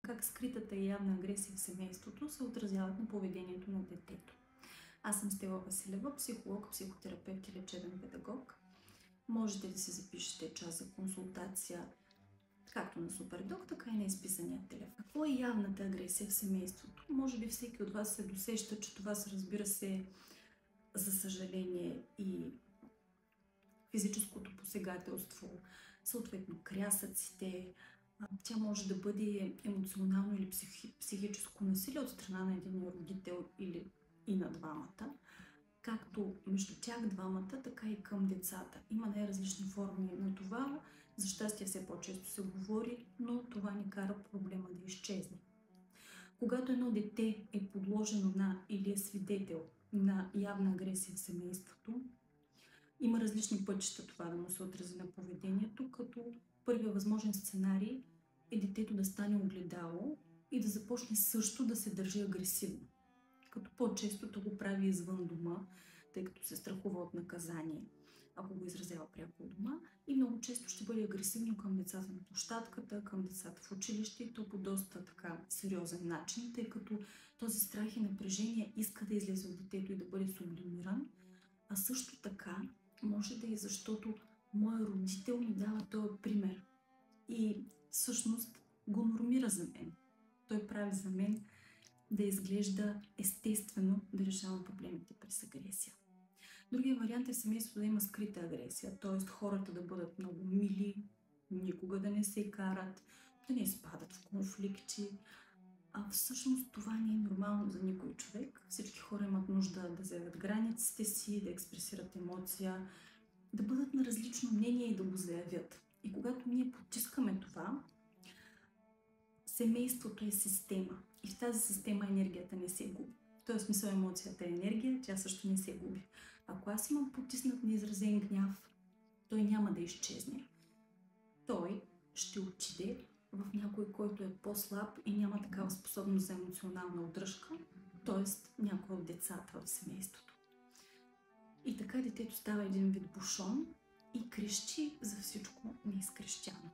как скритата и явна агресия в семейството се отразяват на поведението на детето. Аз съм Стела Василева, психолог, психотерапевт и лечебен педагог. Можете да си запишете час за консултация както на Супердог, така и на изписания телефон. Какво е явната агресия в семейството? Може би всеки от вас се досеща, че това се разбира се, за съжаление, и физическото посегателство, съответно крясъците. Тя може да бъде емоционално или психическо насилие от страна на един родител или и на двамата, както между тях двамата, така и към децата. Има най-различни форми на това. За щастие все по-често се говори, но това ни кара проблема да изчезне. Когато едно дете е подложено на или е свидетел на явна агресия в семейството, има различни пътища това да му се отрази на поведението, като първият възможен сценарий е детето да стане огледало и да започне също да се държи агресивно. Като по-често то го прави извън дома, тъй като се страхува от наказание, ако го изразява пряко от дома, и много често ще бъде агресивно към децата на площадката, към децата в училище, и то по доста така сериозен начин, тъй като този страх и напрежение иска да излезе от детето и да бъде сублимиран, а също така може да е защото моят родител ми дава този пример и всъщност го нормира за мен. Той прави за мен да изглежда естествено да решавам проблемите през агресия. Другия вариант е семейството да има скрита агресия, т.е. хората да бъдат много мили, никога да не се карат, да не изпадат в конфликти. А всъщност това не е нормално за никой човек. Всички хора имат нужда да заявят границите си, да експресират емоция, да бъдат на различно мнение и да го заявят. И когато ние потискаме това, семейството е система и в тази система енергията не се губи. В този смисъл емоцията е енергия, тя също не се губи. Ако аз имам потиснат неизразен гняв, той няма да изчезне. Той ще отиде в някой, който е по-слаб и няма такава способност за емоционална удръжка, т.е. някой от децата в семейството. И така детето става един вид бушон и крещи за всичко неизкрещяно.